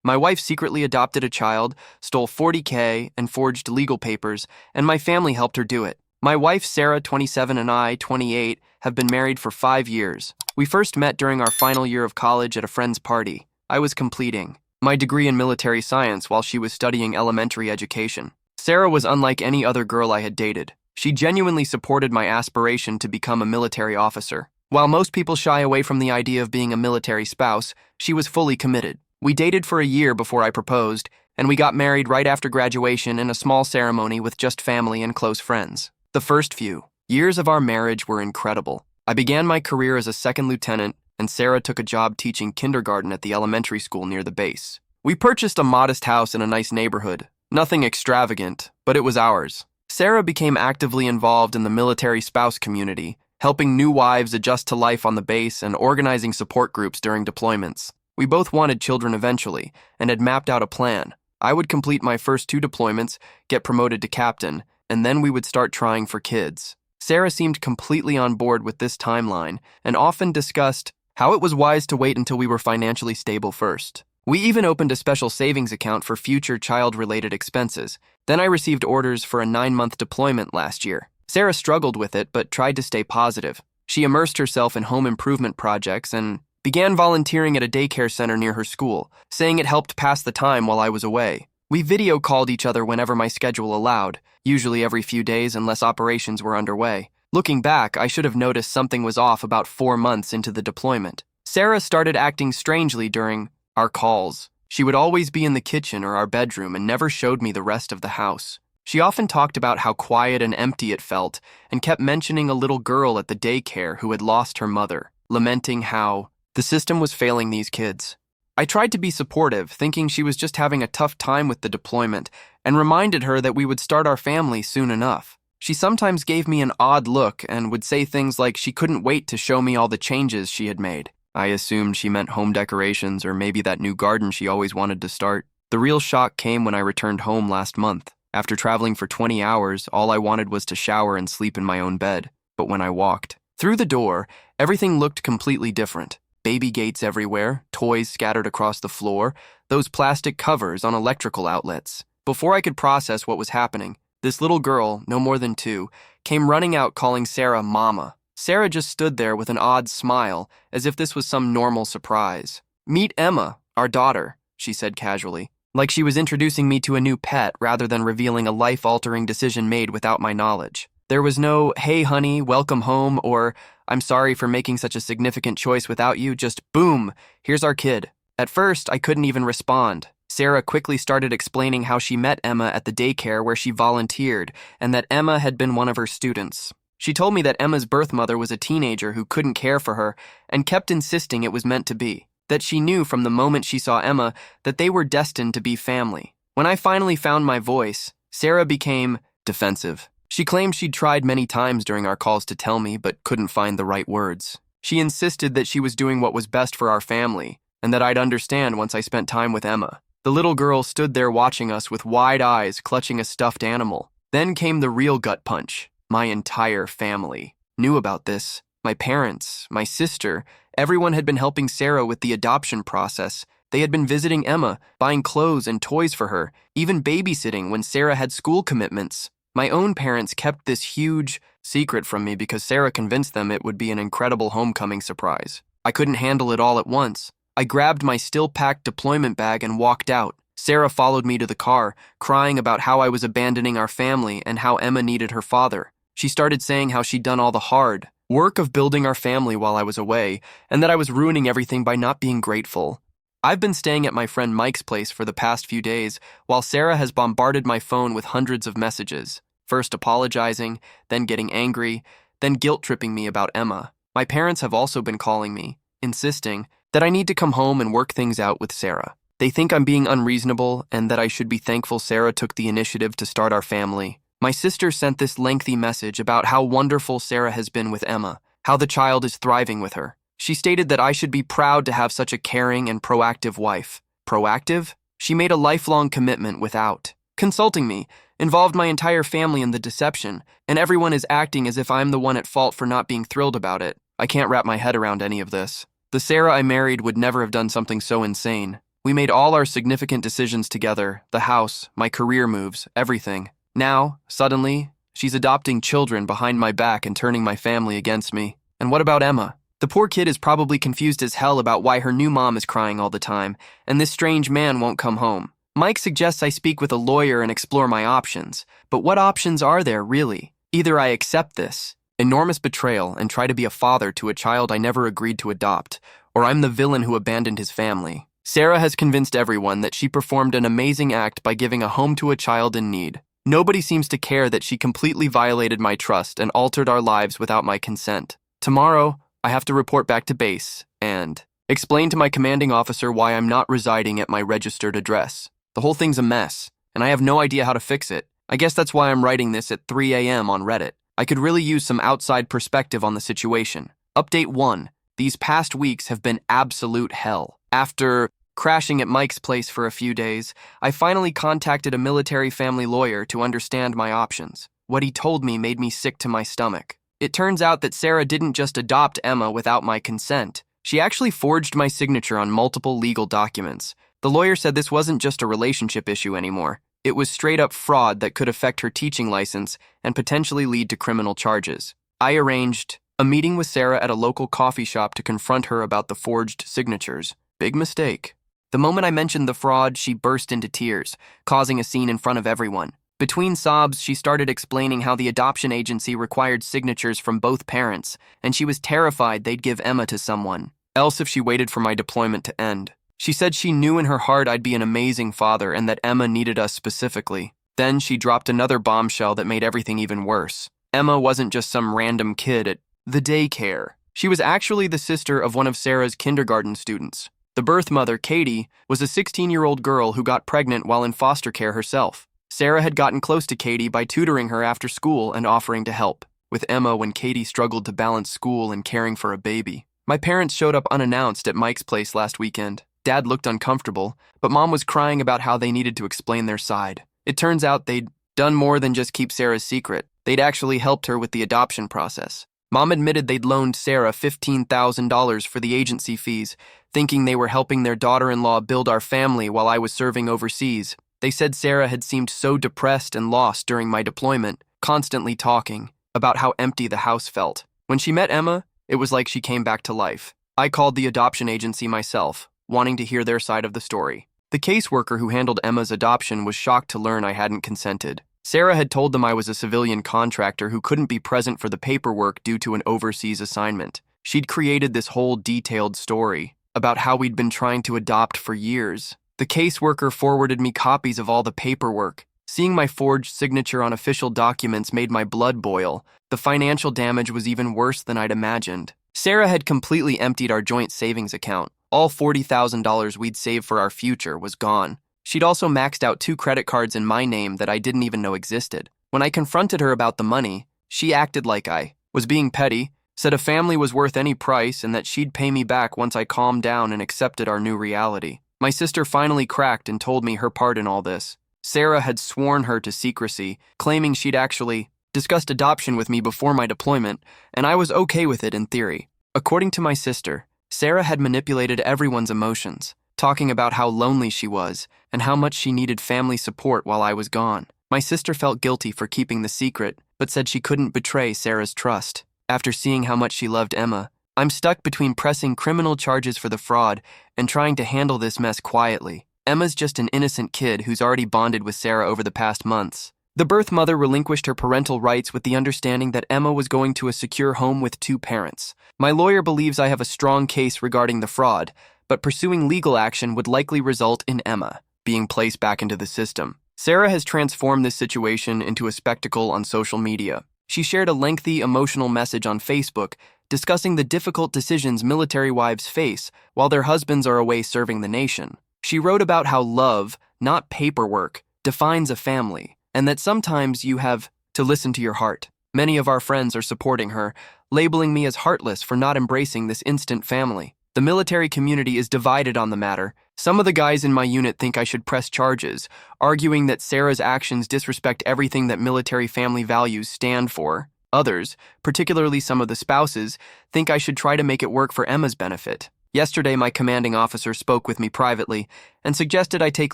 My wife secretly adopted a child, stole 40K, and forged legal papers, and my family helped her do it. My wife, Sarah, 27, and I, 28, have been married for 5 years. We first met during our final year of college at a friend's party. I was completing my degree in military science while she was studying elementary education. Sarah was unlike any other girl I had dated. She genuinely supported my aspiration to become a military officer. While most people shy away from the idea of being a military spouse, she was fully committed. We dated for a year before I proposed, and we got married right after graduation in a small ceremony with just family and close friends. The first few years of our marriage were incredible. I began my career as a second lieutenant, and Sarah took a job teaching kindergarten at the elementary school near the base. We purchased a modest house in a nice neighborhood. Nothing extravagant, but it was ours. Sarah became actively involved in the military spouse community, helping new wives adjust to life on the base and organizing support groups during deployments. We both wanted children eventually, and had mapped out a plan. I would complete my first 2 deployments, get promoted to captain, and then we would start trying for kids. Sarah seemed completely on board with this timeline, and often discussed how it was wise to wait until we were financially stable first. We even opened a special savings account for future child-related expenses. Then I received orders for a 9-month deployment last year. Sarah struggled with it, but tried to stay positive. She immersed herself in home improvement projects and began volunteering at a daycare center near her school, saying it helped pass the time while I was away. We video called each other whenever my schedule allowed, usually every few days unless operations were underway. Looking back, I should have noticed something was off about 4 months into the deployment. Sarah started acting strangely during our calls. She would always be in the kitchen or our bedroom and never showed me the rest of the house. She often talked about how quiet and empty it felt and kept mentioning a little girl at the daycare who had lost her mother, lamenting how the system was failing these kids. I tried to be supportive, thinking she was just having a tough time with the deployment, and reminded her that we would start our family soon enough. She sometimes gave me an odd look and would say things like she couldn't wait to show me all the changes she had made. I assumed she meant home decorations or maybe that new garden she always wanted to start. The real shock came when I returned home last month. After traveling for 20 hours, all I wanted was to shower and sleep in my own bed. But when I walked through the door, everything looked completely different. Baby gates everywhere, toys scattered across the floor, those plastic covers on electrical outlets. Before I could process what was happening, this little girl, no more than 2, came running out calling Sarah Mama. Sarah just stood there with an odd smile, as if this was some normal surprise. "Meet Emma, our daughter," she said casually, like she was introducing me to a new pet rather than revealing a life-altering decision made without my knowledge. There was no, "Hey honey, welcome home," or "I'm sorry for making such a significant choice without you," just boom, here's our kid. At first, I couldn't even respond. Sarah quickly started explaining how she met Emma at the daycare where she volunteered, and that Emma had been one of her students. She told me that Emma's birth mother was a teenager who couldn't care for her and kept insisting it was meant to be, that she knew from the moment she saw Emma that they were destined to be family. When I finally found my voice, Sarah became defensive. She claimed she'd tried many times during our calls to tell me, but couldn't find the right words. She insisted that she was doing what was best for our family, and that I'd understand once I spent time with Emma. The little girl stood there watching us with wide eyes, clutching a stuffed animal. Then came the real gut punch. My entire family knew about this. My parents, my sister, everyone had been helping Sarah with the adoption process. They had been visiting Emma, buying clothes and toys for her, even babysitting when Sarah had school commitments. My own parents kept this huge secret from me because Sarah convinced them it would be an incredible homecoming surprise. I couldn't handle it all at once. I grabbed my still-packed deployment bag and walked out. Sarah followed me to the car, crying about how I was abandoning our family and how Emma needed her father. She started saying how she'd done all the hard work of building our family while I was away, and that I was ruining everything by not being grateful. I've been staying at my friend Mike's place for the past few days, while Sarah has bombarded my phone with hundreds of messages, first apologizing, then getting angry, then guilt-tripping me about Emma. My parents have also been calling me, insisting that I need to come home and work things out with Sarah. They think I'm being unreasonable and that I should be thankful Sarah took the initiative to start our family. My sister sent this lengthy message about how wonderful Sarah has been with Emma, how the child is thriving with her. She stated that I should be proud to have such a caring and proactive wife. Proactive? She made a lifelong commitment without consulting me, involved my entire family in the deception, and everyone is acting as if I'm the one at fault for not being thrilled about it. I can't wrap my head around any of this. The Sarah I married would never have done something so insane. We made all our significant decisions together, the house, my career moves, everything. Now, suddenly, she's adopting children behind my back and turning my family against me. And what about Emma? The poor kid is probably confused as hell about why her new mom is crying all the time, and this strange man won't come home. Mike suggests I speak with a lawyer and explore my options. But what options are there, really? Either I accept this enormous betrayal and try to be a father to a child I never agreed to adopt, or I'm the villain who abandoned his family. Sarah has convinced everyone that she performed an amazing act by giving a home to a child in need. Nobody seems to care that she completely violated my trust and altered our lives without my consent. Tomorrow, I have to report back to base and explain to my commanding officer why I'm not residing at my registered address. The whole thing's a mess, and I have no idea how to fix it. I guess that's why I'm writing this at 3 a.m. on Reddit. I could really use some outside perspective on the situation. Update 1. These past weeks have been absolute hell. After crashing at Mike's place for a few days, I finally contacted a military family lawyer to understand my options. What he told me made me sick to my stomach. It turns out that Sarah didn't just adopt Emma without my consent. She actually forged my signature on multiple legal documents. The lawyer said this wasn't just a relationship issue anymore. It was straight-up fraud that could affect her teaching license and potentially lead to criminal charges. I arranged a meeting with Sarah at a local coffee shop to confront her about the forged signatures. Big mistake. The moment I mentioned the fraud, she burst into tears, causing a scene in front of everyone. Between sobs, she started explaining how the adoption agency required signatures from both parents, and she was terrified they'd give Emma to someone else if she waited for my deployment to end. She said she knew in her heart I'd be an amazing father and that Emma needed us specifically. Then she dropped another bombshell that made everything even worse. Emma wasn't just some random kid at the daycare. She was actually the sister of one of Sarah's kindergarten students. The birth mother, Katie, was a 16-year-old girl who got pregnant while in foster care herself. Sarah had gotten close to Katie by tutoring her after school and offering to help with Emma when Katie struggled to balance school and caring for a baby. My parents showed up unannounced at Mike's place last weekend. Dad looked uncomfortable, but Mom was crying about how they needed to explain their side. It turns out they'd done more than just keep Sarah's secret. They'd actually helped her with the adoption process. Mom admitted they'd loaned Sarah $15,000 for the agency fees, thinking they were helping their daughter-in-law build our family while I was serving overseas. They said Sarah had seemed so depressed and lost during my deployment, constantly talking about how empty the house felt. When she met Emma, it was like she came back to life. I called the adoption agency myself, wanting to hear their side of the story. The caseworker who handled Emma's adoption was shocked to learn I hadn't consented. Sarah had told them I was a civilian contractor who couldn't be present for the paperwork due to an overseas assignment. She'd created this whole detailed story about how we'd been trying to adopt for years. The caseworker forwarded me copies of all the paperwork. Seeing my forged signature on official documents made my blood boil. The financial damage was even worse than I'd imagined. Sarah had completely emptied our joint savings account. All $40,000 we'd saved for our future was gone. She'd also maxed out 2 credit cards in my name that I didn't even know existed. When I confronted her about the money, she acted like I was being petty, said a family was worth any price and that she'd pay me back once I calmed down and accepted our new reality. My sister finally cracked and told me her part in all this. Sarah had sworn her to secrecy, claiming she'd actually discussed adoption with me before my deployment, and I was okay with it in theory. According to my sister, Sarah had manipulated everyone's emotions, talking about how lonely she was and how much she needed family support while I was gone. My sister felt guilty for keeping the secret, but said she couldn't betray Sarah's trust. After seeing how much she loved Emma, I'm stuck between pressing criminal charges for the fraud and trying to handle this mess quietly. Emma's just an innocent kid who's already bonded with Sarah over the past months. The birth mother relinquished her parental rights with the understanding that Emma was going to a secure home with 2 parents. My lawyer believes I have a strong case regarding the fraud, but pursuing legal action would likely result in Emma being placed back into the system. Sarah has transformed this situation into a spectacle on social media. She shared a lengthy, emotional message on Facebook discussing the difficult decisions military wives face while their husbands are away serving the nation. She wrote about how love, not paperwork, defines a family, and that sometimes you have to listen to your heart. Many of our friends are supporting her, labeling me as heartless for not embracing this instant family. The military community is divided on the matter. Some of the guys in my unit think I should press charges, arguing that Sarah's actions disrespect everything that military family values stand for. Others, particularly some of the spouses, think I should try to make it work for Emma's benefit. Yesterday, my commanding officer spoke with me privately and suggested I take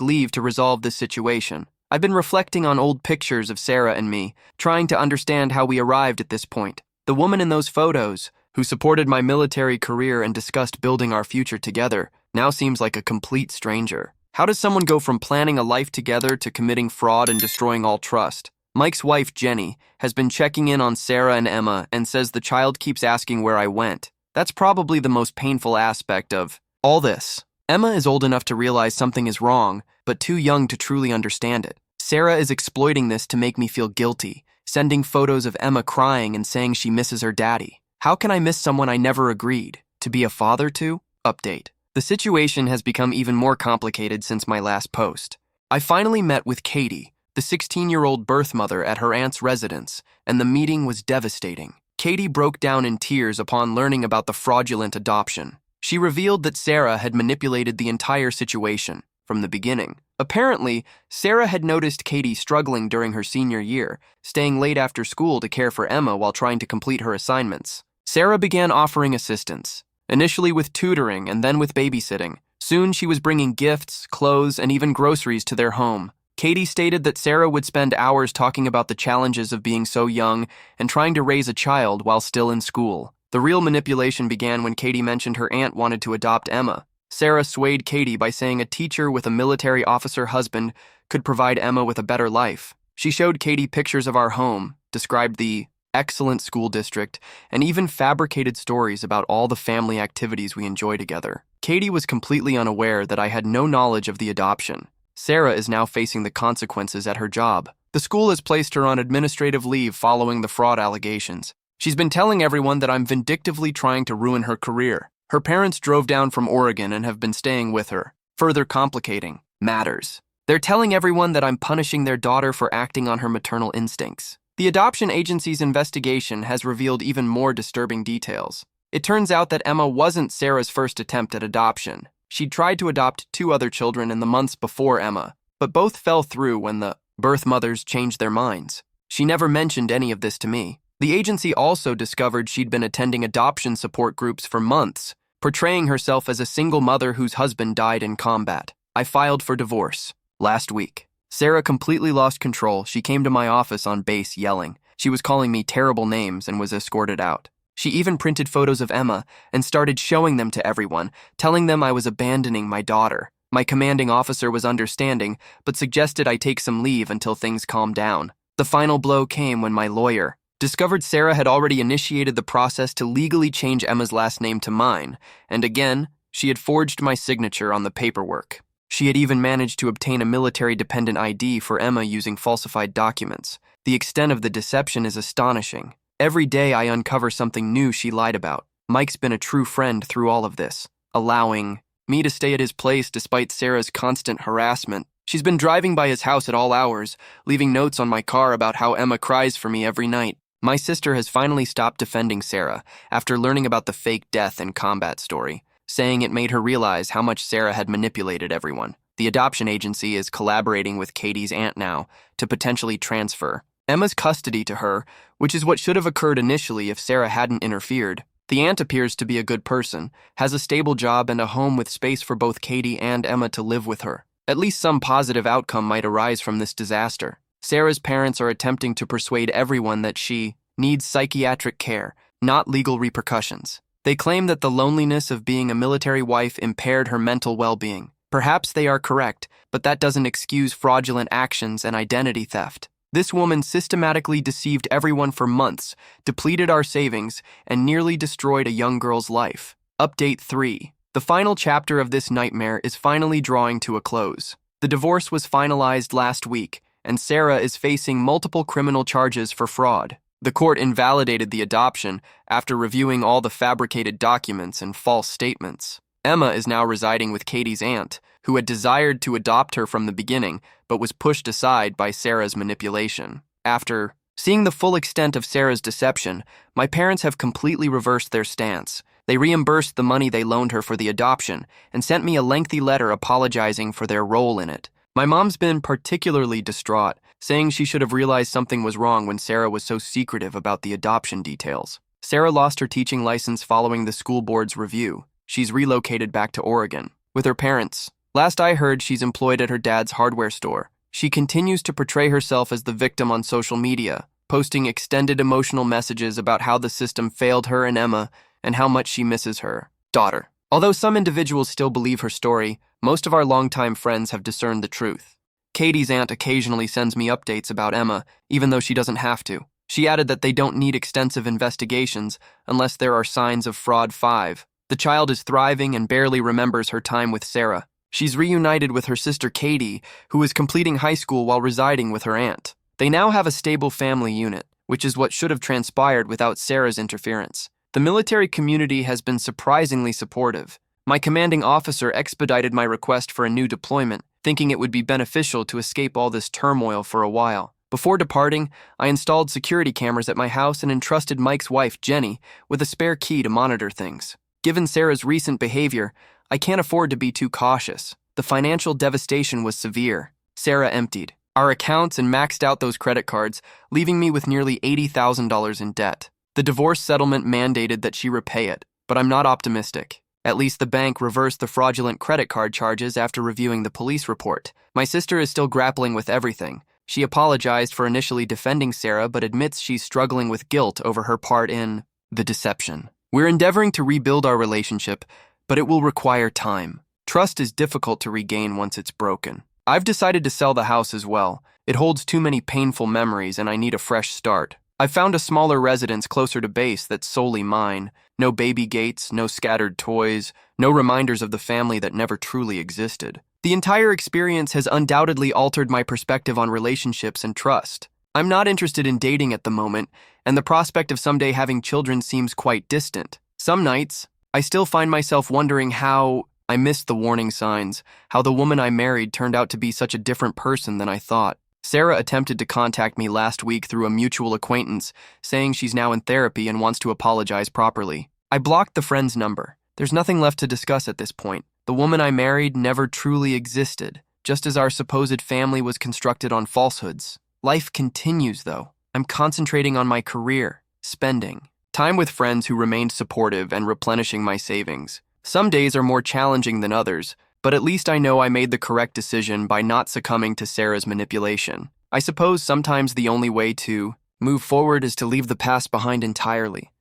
leave to resolve this situation. I've been reflecting on old pictures of Sarah and me, trying to understand how we arrived at this point. The woman in those photos, who supported my military career and discussed building our future together, now seems like a complete stranger. How does someone go from planning a life together to committing fraud and destroying all trust? Mike's wife, Jenny, has been checking in on Sarah and Emma and says the child keeps asking where I went. That's probably the most painful aspect of all this. Emma is old enough to realize something is wrong, but too young to truly understand it. Sarah is exploiting this to make me feel guilty, sending photos of Emma crying and saying she misses her daddy. How can I miss someone I never agreed to be a father to? Update. The situation has become even more complicated since my last post. I finally met with Katie, the 16-year-old birth mother, at her aunt's residence, and the meeting was devastating. Katie broke down in tears upon learning about the fraudulent adoption. She revealed that Sarah had manipulated the entire situation from the beginning. Apparently, Sarah had noticed Katie struggling during her senior year, staying late after school to care for Emma while trying to complete her assignments. Sarah began offering assistance, initially with tutoring and then with babysitting. Soon she was bringing gifts, clothes, and even groceries to their home. Katie stated that Sarah would spend hours talking about the challenges of being so young and trying to raise a child while still in school. The real manipulation began when Katie mentioned her aunt wanted to adopt Emma. Sarah swayed Katie by saying a teacher with a military officer husband could provide Emma with a better life. She showed Katie pictures of our home, described the excellent school district, and even fabricated stories about all the family activities we enjoy together. Katie was completely unaware that I had no knowledge of the adoption. Sarah is now facing the consequences at her job. The school has placed her on administrative leave following the fraud allegations. She's been telling everyone that I'm vindictively trying to ruin her career. Her parents drove down from Oregon and have been staying with her, further complicating matters. They're telling everyone that I'm punishing their daughter for acting on her maternal instincts. The adoption agency's investigation has revealed even more disturbing details. It turns out that Emma wasn't Sarah's first attempt at adoption. She'd tried to adopt 2 other children in the months before Emma, but both fell through when the birth mothers changed their minds. She never mentioned any of this to me. The agency also discovered she'd been attending adoption support groups for months, portraying herself as a single mother whose husband died in combat. I filed for divorce last week. Sarah completely lost control. She came to my office on base yelling. She was calling me terrible names and was escorted out. She even printed photos of Emma and started showing them to everyone, telling them I was abandoning my daughter. My commanding officer was understanding, but suggested I take some leave until things calmed down. The final blow came when my lawyer discovered Sarah had already initiated the process to legally change Emma's last name to mine, and again, she had forged my signature on the paperwork. She had even managed to obtain a military-dependent ID for Emma using falsified documents. The extent of the deception is astonishing. Every day I uncover something new she lied about. Mike's been a true friend through all of this, allowing me to stay at his place despite Sarah's constant harassment. She's been driving by his house at all hours, leaving notes on my car about how Emma cries for me every night. My sister has finally stopped defending Sarah after learning about the fake death and combat story, saying it made her realize how much Sarah had manipulated everyone. The adoption agency is collaborating with Katie's aunt now to potentially transfer Emma's custody to her, which is what should have occurred initially if Sarah hadn't interfered. The aunt appears to be a good person, has a stable job and a home with space for both Katie and Emma to live with her. At least some positive outcome might arise from this disaster. Sarah's parents are attempting to persuade everyone that she needs psychiatric care, not legal repercussions. They claim that the loneliness of being a military wife impaired her mental well-being. Perhaps they are correct, but that doesn't excuse fraudulent actions and identity theft. This woman systematically deceived everyone for months, depleted our savings, and nearly destroyed a young girl's life. Update 3. The final chapter of this nightmare is finally drawing to a close. The divorce was finalized last week, and Sarah is facing multiple criminal charges for fraud. The court invalidated the adoption after reviewing all the fabricated documents and false statements. Emma is now residing with Katie's aunt, who had desired to adopt her from the beginning, but was pushed aside by Sarah's manipulation. After seeing the full extent of Sarah's deception, my parents have completely reversed their stance. They reimbursed the money they loaned her for the adoption and sent me a lengthy letter apologizing for their role in it. My mom's been particularly distraught, saying she should have realized something was wrong when Sarah was so secretive about the adoption details. Sarah lost her teaching license following the school board's review. She's relocated back to Oregon with her parents. Last I heard, she's employed at her dad's hardware store. She continues to portray herself as the victim on social media, posting extended emotional messages about how the system failed her and Emma and how much she misses her daughter. Although some individuals still believe her story, most of our longtime friends have discerned the truth. Katie's aunt occasionally sends me updates about Emma, even though she doesn't have to. She added that they don't need extensive investigations unless there are signs of fraud. 5. The child is thriving and barely remembers her time with Sarah. She's reunited with her sister Katie, who is completing high school while residing with her aunt. They now have a stable family unit, which is what should have transpired without Sarah's interference. The military community has been surprisingly supportive. My commanding officer expedited my request for a new deployment, thinking it would be beneficial to escape all this turmoil for a while. Before departing, I installed security cameras at my house and entrusted Mike's wife, Jenny, with a spare key to monitor things. Given Sarah's recent behavior, I can't afford to be too cautious. The financial devastation was severe. Sarah emptied our accounts and maxed out those credit cards, leaving me with nearly $80,000 in debt. The divorce settlement mandated that she repay it, but I'm not optimistic. At least the bank reversed the fraudulent credit card charges after reviewing the police report. My sister is still grappling with everything. She apologized for initially defending Sarah, but admits she's struggling with guilt over her part in the deception. We're endeavoring to rebuild our relationship, but it will require time. Trust is difficult to regain once it's broken. I've decided to sell the house as well. It holds too many painful memories and I need a fresh start. I've found a smaller residence closer to base that's solely mine. No baby gates, no scattered toys, no reminders of the family that never truly existed. The entire experience has undoubtedly altered my perspective on relationships and trust. I'm not interested in dating at the moment, and the prospect of someday having children seems quite distant. Some nights, I still find myself wondering how I missed the warning signs, how the woman I married turned out to be such a different person than I thought. Sarah attempted to contact me last week through a mutual acquaintance, saying she's now in therapy and wants to apologize properly. I blocked the friend's number. There's nothing left to discuss at this point. The woman I married never truly existed, just as our supposed family was constructed on falsehoods. Life continues, though. I'm concentrating on my career, spending time with friends who remained supportive and replenishing my savings. Some days are more challenging than others, but at least I know I made the correct decision by not succumbing to Sarah's manipulation. I suppose sometimes the only way to move forward is to leave the past behind entirely.